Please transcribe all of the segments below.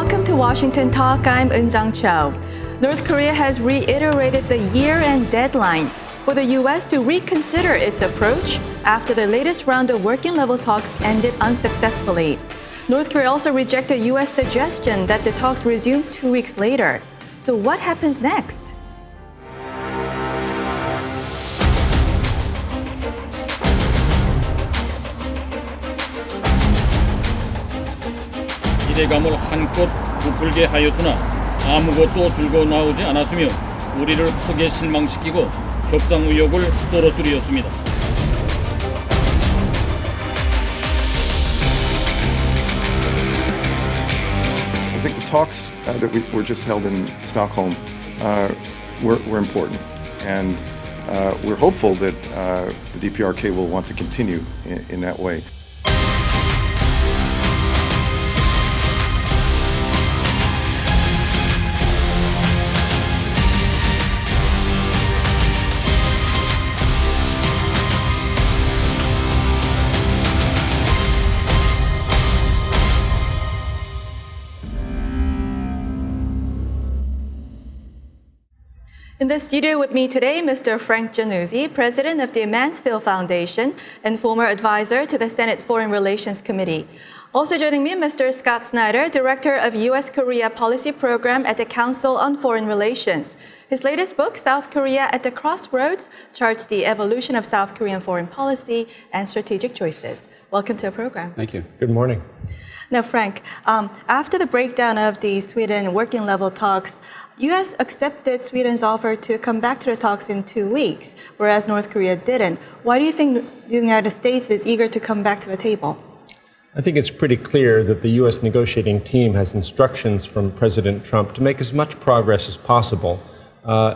Welcome to Washington Talk. I'm Eun-jung Cho. North Korea has reiterated the year-end deadline for the U.S. to reconsider its approach after the latest round of working-level talks ended unsuccessfully. North Korea also rejected U.S. suggestion that the talks resume 2 weeks later. So what happens next? 기대감을 한껏 부풀게 하였으나 아무것도 들고 나오지 않았으며 우리를 크게 실망시키고 협상 의욕을 떨어뜨렸습니다. I think the talks that were just held in Stockholm were important, and we're hopeful that the DPRK will want to continue in that way. In the studio with me today, Mr. Frank Jannuzi, president of the Mansfield Foundation and former advisor to the Senate Foreign Relations Committee. Also joining me, Mr. Scott Snyder, director of U.S.-Korea Policy Program at the Council on Foreign Relations. His latest book, South Korea at the Crossroads, charts the evolution of South Korean foreign policy and strategic choices. Welcome to the program. Thank you. Good morning. Now, Frank, after the breakdown of the Sweden working-level talks, U.S. accepted Sweden's offer to come back to the talks in 2 weeks, whereas North Korea didn't. Why do you think the United States is eager to come back to the table? I think it's pretty clear that the U.S. negotiating team has instructions from President Trump to make as much progress as possible,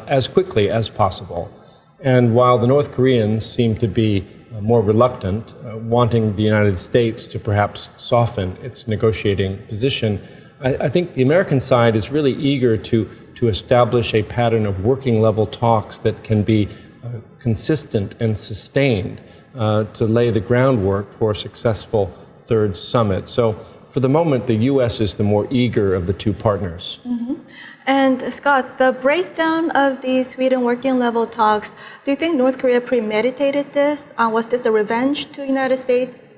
as quickly as possible. And while the North Koreans seem to be more reluctant, wanting the United States to perhaps soften its negotiating position, I think the American side is really eager to establish a pattern of working-level talks that can be consistent and sustained to lay the groundwork for a successful third summit. So for the moment, the U.S. is the more eager of the two partners. Mm-hmm. And Scott, the breakdown of the Sweden working-level talks, do you think North Korea premeditated this? Was this a revenge to the United States?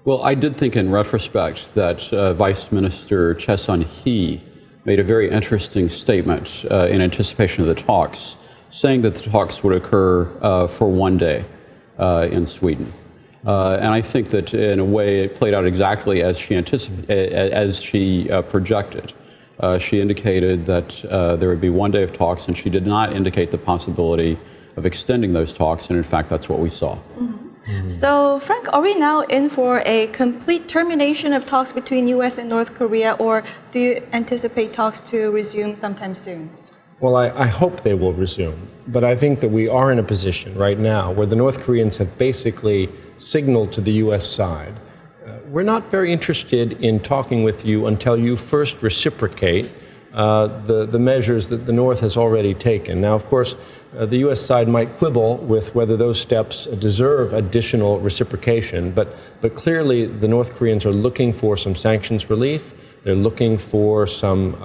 Well, I did think in retrospect that Vice Minister Choi Sun-hee made a very interesting statement in anticipation of the talks, saying that the talks would occur for 1 day in Sweden. And I think that in a way it played out exactly as she projected. She indicated that there would be 1 day of talks, and she did not indicate the possibility of extending those talks, and in fact that's what we saw. Mm-hmm. So, Frank, are we now in for a complete termination of talks between U.S. and North Korea, or do you anticipate talks to resume sometime soon? Well, I hope they will resume, but I think that we are in a position right now where the North Koreans have basically signaled to the U.S. side, we're not very interested in talking with you until you first reciprocate the measures that the North has already taken. Now, of course, the U.S. side might quibble with whether those steps deserve additional reciprocation, but clearly the North Koreans are looking for some sanctions relief. They're looking for some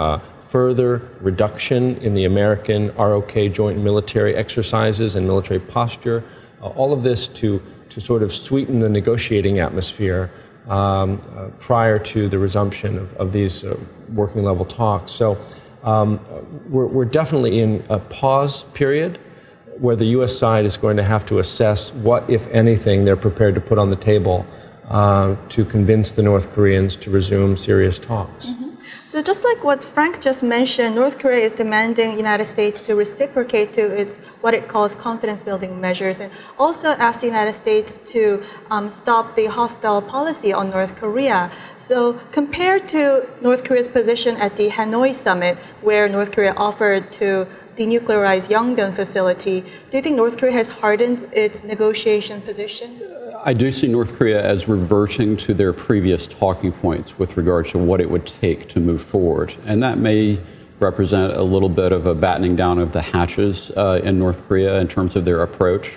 further reduction in the American ROK joint military exercises and military posture. All of this to sort of sweeten the negotiating atmosphere prior to the resumption of these working level talks. So we're definitely in a pause period where the U.S. side is going to have to assess what, if anything, they're prepared to put on the table to convince the North Koreans to resume serious talks. Mm-hmm. So just like what Frank just mentioned, North Korea is demanding the United States to reciprocate to its what it calls confidence-building measures, and also ask the United States to stop the hostile policy on North Korea. So compared to North Korea's position at the Hanoi summit, where North Korea offered to denuclearize Yongbyon facility, do you think North Korea has hardened its negotiation position? I do see North Korea as reverting to their previous talking points with regard to what it would take to move forward. And that may represent a little bit of a battening down of the hatches in North Korea in terms of their approach.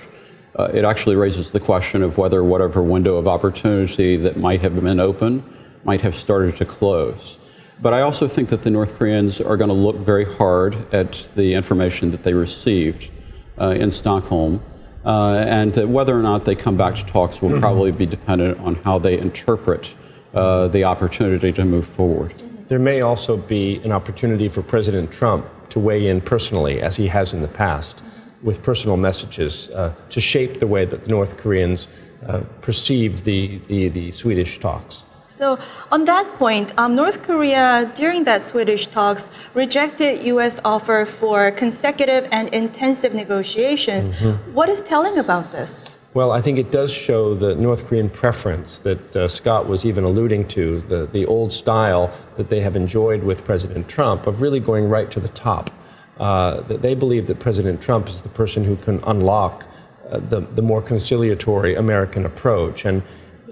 It actually raises the question of whether whatever window of opportunity that might have been open might have started to close. But I also think that the North Koreans are going to look very hard at the information that they received in Stockholm, and that whether or not they come back to talks will probably be dependent on how they interpret the opportunity to move forward. There may also be an opportunity for President Trump to weigh in personally, as he has in the past, with personal messages to shape the way that the North Koreans perceive the Swedish talks. So on that point, North Korea, during that Swedish talks, rejected U.S. offer for consecutive and intensive negotiations. What is telling about this? Well, I think it does show the North Korean preference that Scott was even alluding to, the old style that they have enjoyed with President Trump of really going right to the top. That they believe that President Trump is the person who can unlock the more conciliatory American approach.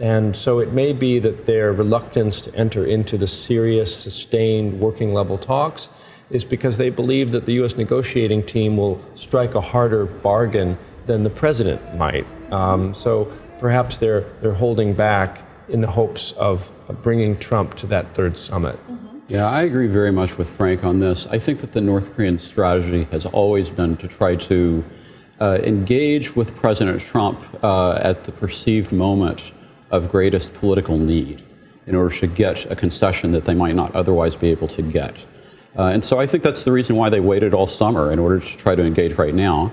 And so it may be that their reluctance to enter into the serious, sustained, working-level talks is because they believe that the U.S. negotiating team will strike a harder bargain than the president might. So perhaps they're holding back in the hopes of bringing Trump to that third summit. Yeah, I agree very much with Frank on this. I think that the North Korean strategy has always been to try to engage with President Trump at the perceived moment of greatest political need in order to get a concession that they might not otherwise be able to get. And so I think that's the reason why they waited all summer in order to try to engage right now.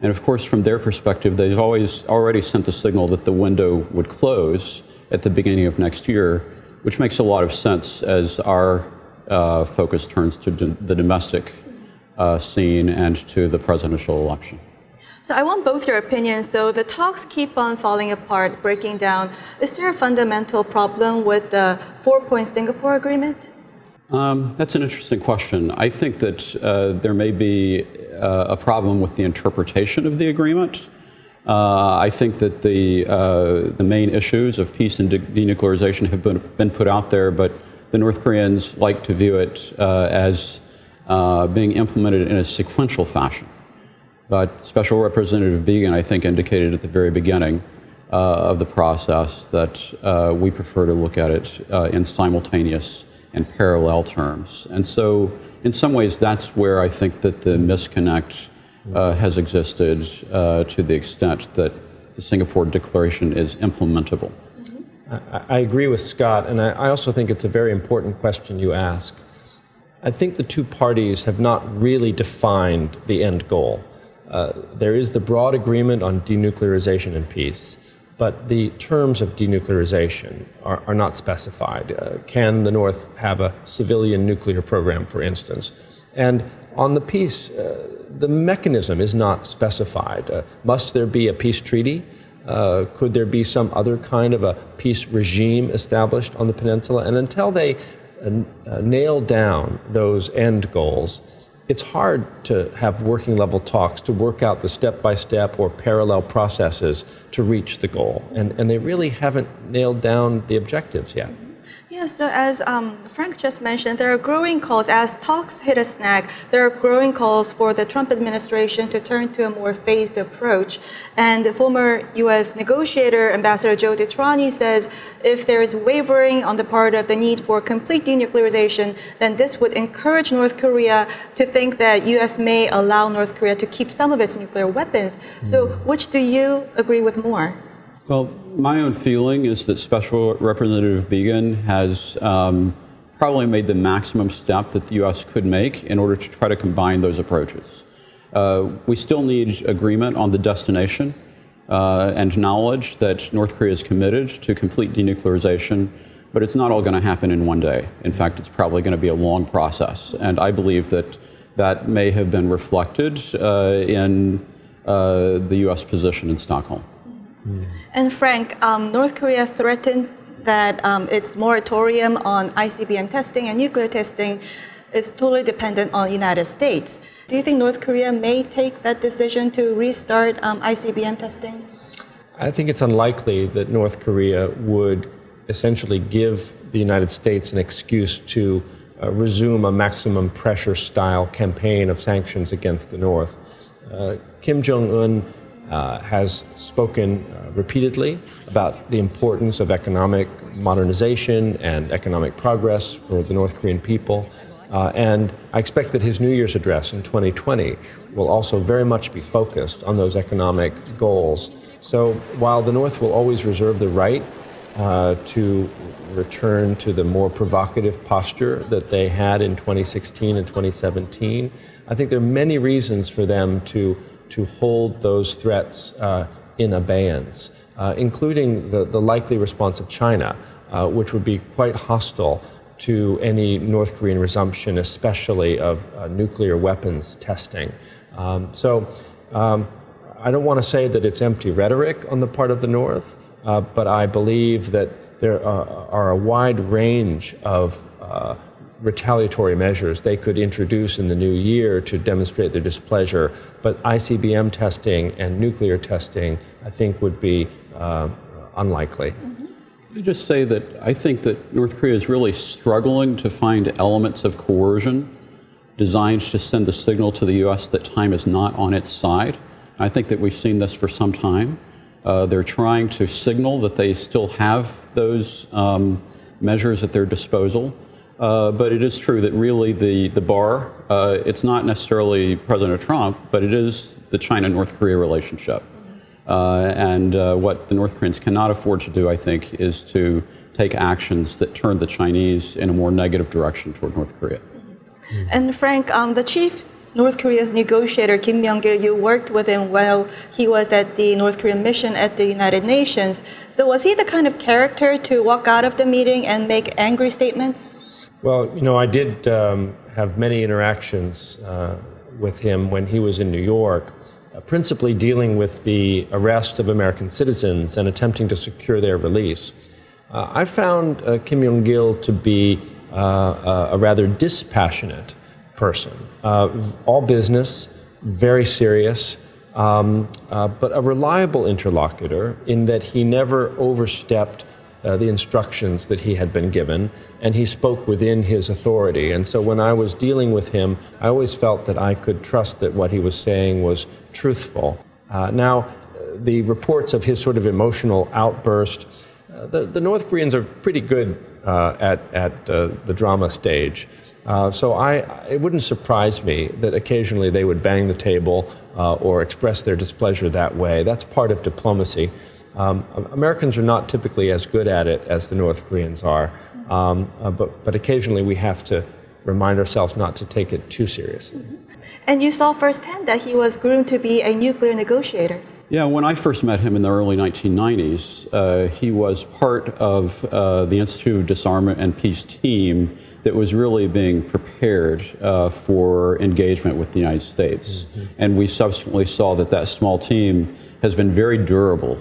And of course, from their perspective, they've already sent the signal that the window would close at the beginning of next year, which makes a lot of sense as our focus turns to the domestic scene and to the presidential election. So I want both your opinions. So the talks keep on falling apart, breaking down. Is there a fundamental problem with the 4-point Singapore agreement? That's an interesting question. I think that there may be a problem with the interpretation of the agreement. I think that the main issues of peace and denuclearization have been put out there, but the North Koreans like to view it as being implemented in a sequential fashion. But Special Representative Began, I think, indicated at the very beginning of the process that we prefer to look at it in simultaneous and parallel terms. And so, in some ways, that's where I think that the misconnect has existed to the extent that the Singapore Declaration is implementable. I agree with Scott, and I also think it's a very important question you ask. I think the two parties have not really defined the end goal. There is the broad agreement on denuclearization and peace, but the terms of denuclearization are not specified. Can the North have a civilian nuclear program, for instance? And on the peace, the mechanism is not specified. Must there be a peace treaty? Could there be some other kind of a peace regime established on the peninsula? And until they nail down those end goals, it's hard to have working level talks to work out the step-by-step or parallel processes to reach the goal. And they really haven't nailed down the objectives yet. Yeah, so as Frank just mentioned, there are growing calls, as talks hit a snag, there are growing calls for the Trump administration to turn to a more phased approach. And the former U.S. negotiator, Ambassador Joe DeTrani, says if there is wavering on the part of the need for complete denuclearization, then this would encourage North Korea to think that U.S. may allow North Korea to keep some of its nuclear weapons. So which do you agree with more? Well, my own feeling is that Special Representative Began has probably made the maximum step that the U.S. could make in order to try to combine those approaches. We still need agreement on the destination and knowledge that North Korea is committed to complete denuclearization, but it's not all going to happen in one day. In fact, it's probably going to be a long process, and I believe that that may have been reflected in the U.S. position in Stockholm. And Frank, North Korea threatened that its moratorium on ICBM testing and nuclear testing is totally dependent on the United States. Do you think North Korea may take that decision to restart ICBM testing? I think it's unlikely that North Korea would essentially give the United States an excuse to resume a maximum pressure style campaign of sanctions against the North. Kim Jong-un has spoken repeatedly about the importance of economic modernization and economic progress for the North Korean people. And I expect that his New Year's address in 2020 will also very much be focused on those economic goals. So while the North will always reserve the right to return to the more provocative posture that they had in 2016 and 2017, I think there are many reasons for them to hold those threats in abeyance, including the likely response of China, which would be quite hostile to any North Korean resumption, especially of nuclear weapons testing. So I don't want to say that it's empty rhetoric on the part of the North, but I believe that there are a wide range of retaliatory measures they could introduce in the new year to demonstrate their displeasure. But ICBM testing and nuclear testing, I think, would be unlikely. Let me just say that I think that North Korea is really struggling to find elements of coercion designed to send the signal to the U.S. that time is not on its side. I think that we've seen this for some time. They're trying to signal that they still have those measures at their disposal. But it is true that really the bar, it's not necessarily President Trump, but it is the China-North Korea relationship. And what the North Koreans cannot afford to do, I think, is to take actions that turn the Chinese in a more negative direction toward North Korea. And Frank, the chief North Korea's negotiator, Kim Myung Ju, you worked with him while he was at the North Korean mission at the United Nations. So was he the kind of character to walk out of the meeting and make angry statements? Well, you know, I did have many interactions with him when he was in New York, principally dealing with the arrest of American citizens and attempting to secure their release. I found Kim Myung Ju to be a rather dispassionate person, all business, very serious, but a reliable interlocutor in that he never overstepped the instructions that he had been given, and he spoke within his authority. And so when I was dealing with him, I always felt that I could trust that what he was saying was truthful. Now, the reports of his sort of emotional outburst, the North Koreans are pretty good at the drama stage. So it wouldn't surprise me that occasionally they would bang the table or express their displeasure that way. That's part of diplomacy. Americans are not typically as good at it as the North Koreans are, but occasionally we have to remind ourselves not to take it too seriously. And you saw firsthand that he was groomed to be a nuclear negotiator. Yeah, when I first met him in the early 1990s, he was part of the Institute of Disarmament and Peace team that was really being prepared for engagement with the United States. Mm-hmm. And we subsequently saw that small team has been very durable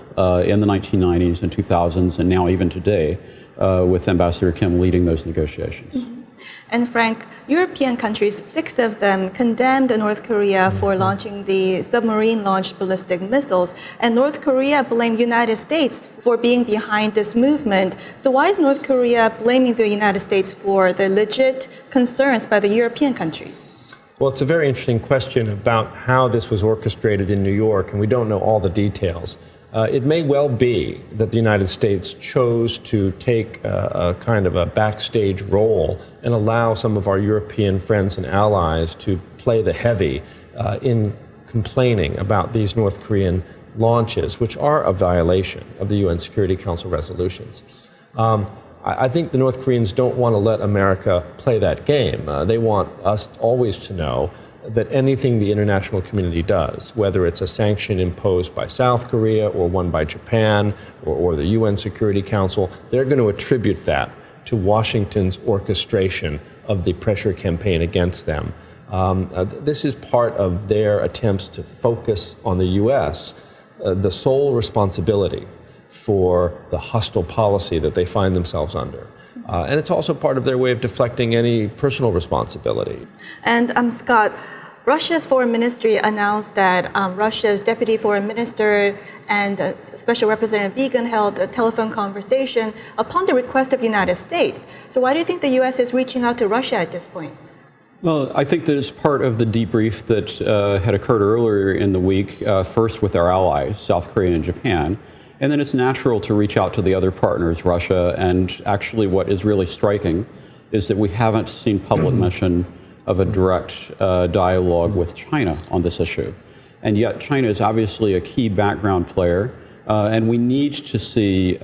in the 1990s and 2000s, and now even today, with Ambassador Kim leading those negotiations. Mm-hmm. And Frank, European countries, 6 of them, condemned North Korea for launching the submarine-launched ballistic missiles, and North Korea blamed United States for being behind this movement. So why is North Korea blaming the United States for the legit concerns by the European countries? Well, it's a very interesting question about how this was orchestrated in New York, and we don't know all the details. It may well be that the United States chose to take a kind of a backstage role and allow some of our European friends and allies to play the heavy in complaining about these North Korean launches, which are a violation of the UN Security Council resolutions. I think the North Koreans don't want to let America play that game. They want us always to know that anything the international community does, whether it's a sanction imposed by South Korea or one by Japan or the UN Security Council, they're going to attribute that to Washington's orchestration of the pressure campaign against them. This is part of their attempts to focus on the U.S., the sole responsibility for the hostile policy that they find themselves under. And it's also part of their way of deflecting any personal responsibility. And Scott, Russia's foreign ministry announced that Russia's deputy foreign minister and Special Representative Began held a telephone conversation upon the request of the United States. So why do you think the U.S. is reaching out to Russia at this point? Well, I think that it's part of the debrief that had occurred earlier in the week, first with our allies, South Korea and Japan, and then it's natural to reach out to the other partners, Russia, and actually what is really striking is that we haven't seen public mention of a direct dialogue with China on this issue. And yet China is obviously a key background player, and we need to see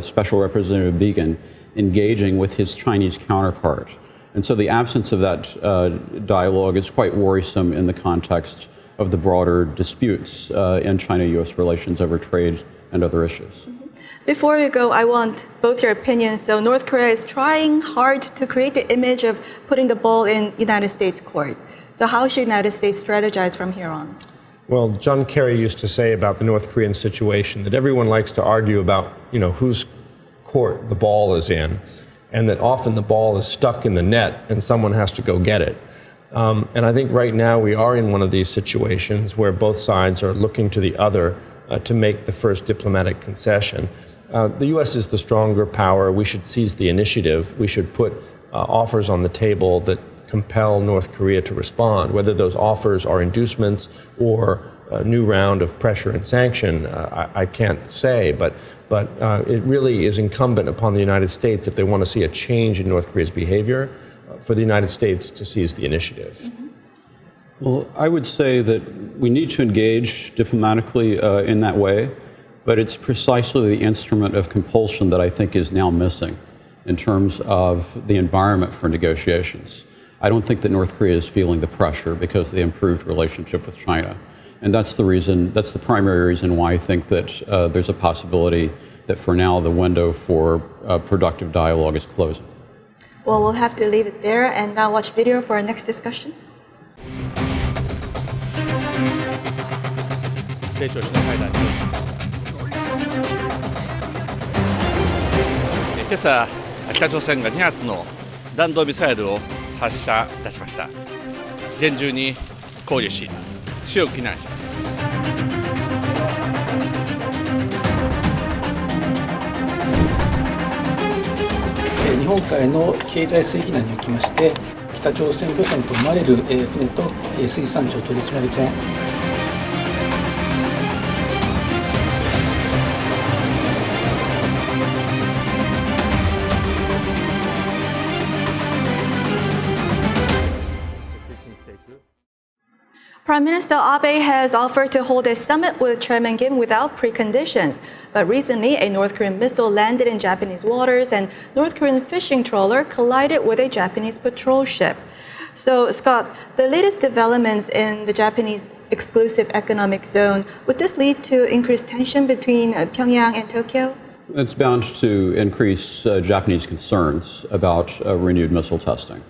Special Representative Began engaging with his Chinese counterpart. And so the absence of that dialogue is quite worrisome in the context of the broader disputes in China-U.S. relations over trade and other issues. Before we go, I want both your opinions. So North Korea is trying hard to create the image of putting the ball in United States court. So how should United States strategize from here on? Well, John Kerry used to say about the North Korean situation that everyone likes to argue about, whose court the ball is in, and that often the ball is stuck in the net and someone has to go get it. And I think right now we are in one of these situations where both sides are looking to the other to make the first diplomatic concession. The U.S. is the stronger power. We should seize the initiative. We should put offers on the table that compel North Korea to respond. Whether those offers are inducements or a new round of pressure and sanction, I can't say, but it really is incumbent upon the United States, if they want to see a change in North Korea's behavior, for the United States to seize the initiative. Mm-hmm. Well, I would say that we need to engage diplomatically in that way, but it's precisely the instrument of compulsion that I think is now missing in terms of the environment for negotiations. I don't think that North Korea is feeling the pressure because of the improved relationship with China. And that's the primary reason why I think that there's a possibility that for now the window for productive dialogue is closing. Well, we'll have to leave it there and now watch video for our next discussion. 米朝首脳会談に今朝、北朝鮮が2発の弾道ミサイルを発射いたしました。厳重に抗議し、強く非難します。日本海の経済水域内におきまして、北朝鮮漁船と思われる船と水産庁取締船。Prime Minister Abe has offered to hold a summit with Chairman Kim without preconditions. But recently, a North Korean missile landed in Japanese waters and North Korean fishing trawler collided with a Japanese patrol ship. So, Scott, the latest developments in the Japanese exclusive economic zone, would this lead to increased tension between Pyongyang and Tokyo? It's bound to increase Japanese concerns about renewed missile testing.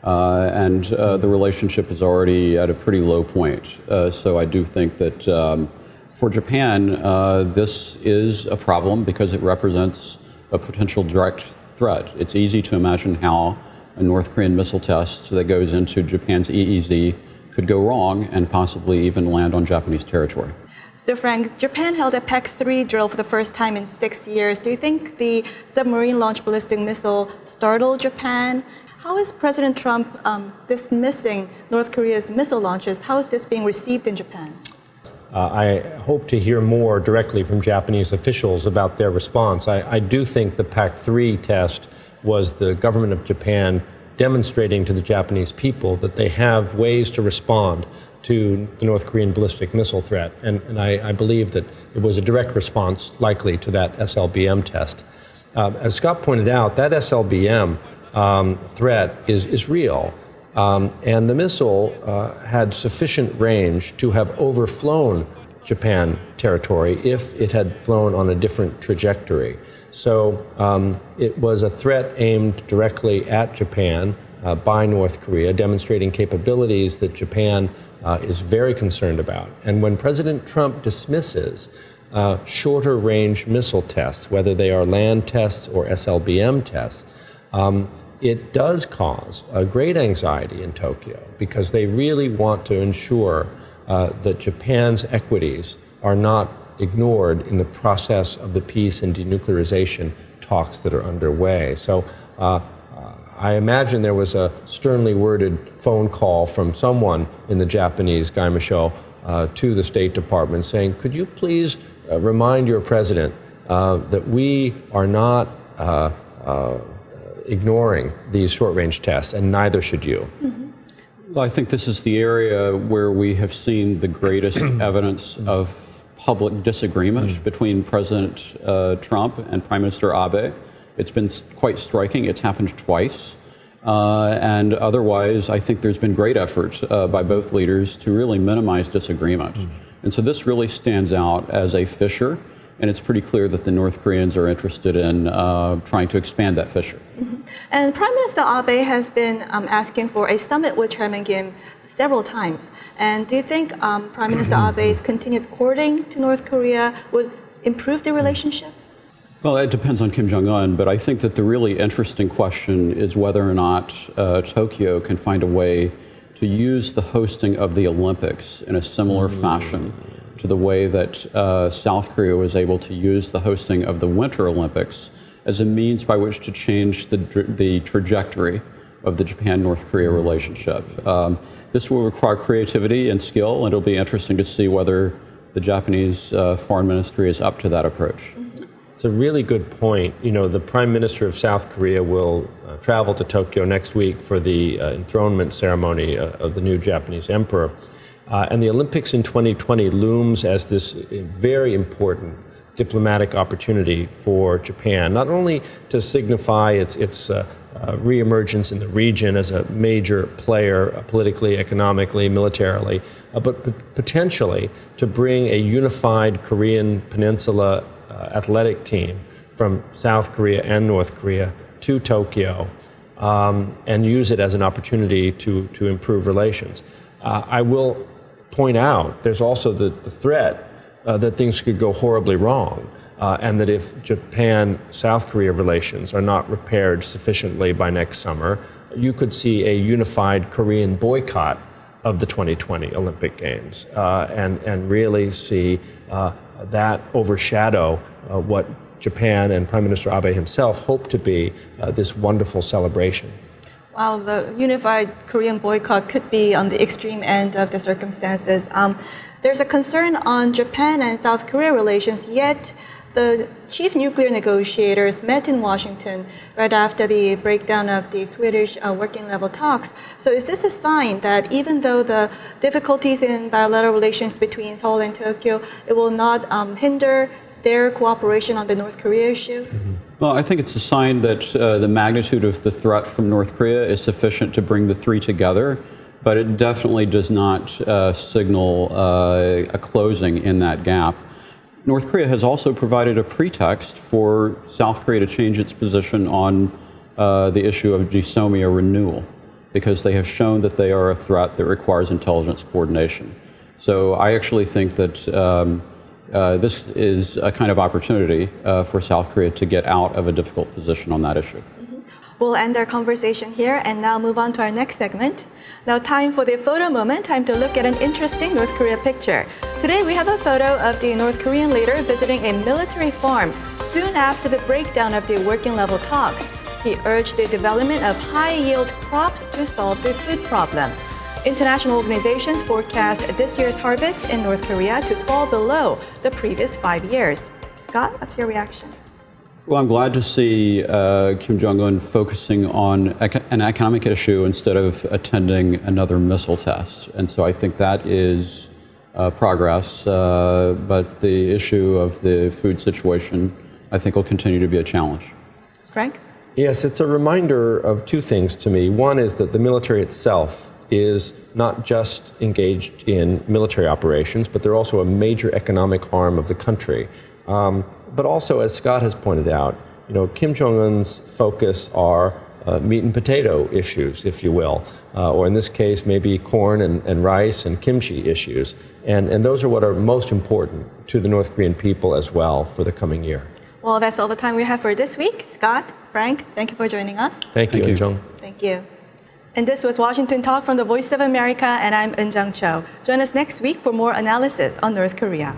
And the relationship is already at a pretty low point. So I do think that for Japan, this is a problem because it represents a potential direct threat. It's easy to imagine how a North Korean missile test that goes into Japan's EEZ could go wrong and possibly even land on Japanese territory. So, Frank, Japan held a PAC-3 drill for the first time in 6 years. Do you think the submarine-launched ballistic missile startled Japan? How is President Trump dismissing North Korea's missile launches? How is this being received in Japan? I hope to hear more directly from Japanese officials about their response. I do think the PAC-3 test was the government of Japan demonstrating to the Japanese people that they have ways to respond to the North Korean ballistic missile threat. And I believe that it was a direct response, likely, to that SLBM test. As Scott pointed out, that SLBM threat is real. And the missile had sufficient range to have overflown Japan territory if it had flown on a different trajectory. So it was a threat aimed directly at Japan by North Korea, demonstrating capabilities that Japan is very concerned about. And when President Trump dismisses shorter range missile tests, whether they are land tests or SLBM tests, it does cause a great anxiety in Tokyo because they really want to ensure that Japan's equities are not ignored in the process of the peace and denuclearization talks that are underway. So I imagine there was a sternly worded phone call from someone in the Japanese Gaimasho to the State Department saying, could you please remind your president that we are not ignoring these short-range tests, and neither should you. Well, I think this is the area where we have seen the greatest evidence of public disagreement between President Trump and Prime Minister Abe. It's been quite striking. It's happened twice. And otherwise, I think there's been great effort by both leaders to really minimize disagreement. And so this really stands out as a fissure. And it's pretty clear that the North Koreans are interested in trying to expand that fissure. And Prime Minister Abe has been asking for a summit with Chairman Kim several times. And do you think Prime Minister Abe's continued courting to North Korea would improve the relationship? Well, it depends on Kim Jong-un, but I think that the really interesting question is whether or not Tokyo can find a way to use the hosting of the Olympics in a similar fashion to the way that South Korea was able to use the hosting of the Winter Olympics as a means by which to change the trajectory of the Japan-North Korea relationship. This will require creativity and skill, and it'll be interesting to see whether the Japanese Foreign Ministry is up to that approach. It's a really good point. You know, the Prime Minister of South Korea will travel to Tokyo next week for the enthronement ceremony of the new Japanese emperor. And the Olympics in 2020 looms as this very important diplomatic opportunity for Japan, not only to signify its reemergence in the region as a major player politically, economically, militarily, but potentially to bring a unified Korean Peninsula athletic team from South Korea and North Korea to Tokyo and use it as an opportunity to improve relations. I will point out there's also the threat that things could go horribly wrong, and that if Japan-South Korea relations are not repaired sufficiently by next summer, you could see a unified Korean boycott of the 2020 Olympic Games, and really see that overshadow what Japan and Prime Minister Abe himself hope to be this wonderful celebration. Wow, the unified Korean boycott could be on the extreme end of the circumstances. There's a concern on Japan and South Korea relations, yet the chief nuclear negotiators met in Washington right after the breakdown of the Swedish working level talks. So is this a sign that even though the difficulties in bilateral relations between Seoul and Tokyo, it will not hinder their cooperation on the North Korea issue? Well, I think it's a sign that the magnitude of the threat from North Korea is sufficient to bring the three together, but it definitely does not signal a closing in that gap. North Korea has also provided a pretext for South Korea to change its position on the issue of GSOMIA renewal, because they have shown that they are a threat that requires intelligence coordination. So I actually think that this is a kind of opportunity for South Korea to get out of a difficult position on that issue. We'll end our conversation here and now move on to our next segment. Now, time for the photo moment, time to look at an interesting North Korea picture. Today, we have a photo of the North Korean leader visiting a military farm soon after the breakdown of the working level talks. He urged the development of high-yield crops to solve the food problem. International organizations forecast this year's harvest in North Korea to fall below the previous 5 years. Scott, what's your reaction? Well, I'm glad to see Kim Jong-un focusing on an economic issue instead of attending another missile test. And so I think that is progress. But the issue of the food situation, I think, will continue to be a challenge. Frank? Yes, it's a reminder of two things to me. One is that the military itself is not just engaged in military operations, but they're also a major economic arm of the country. But also, as Scott has pointed out, you know, Kim Jong-un's focus are meat and potato issues, if you will, or in this case, maybe corn and rice and kimchi issues. And those are what are most important to the North Korean people as well for the coming year. Well, that's all the time we have for this week. Scott, Frank, thank you for joining us. Thank you, Eun-jung. Thank you. And this was Washington Talk from the Voice of America, and I'm Eun-jung Cho. Join us next week for more analysis on North Korea.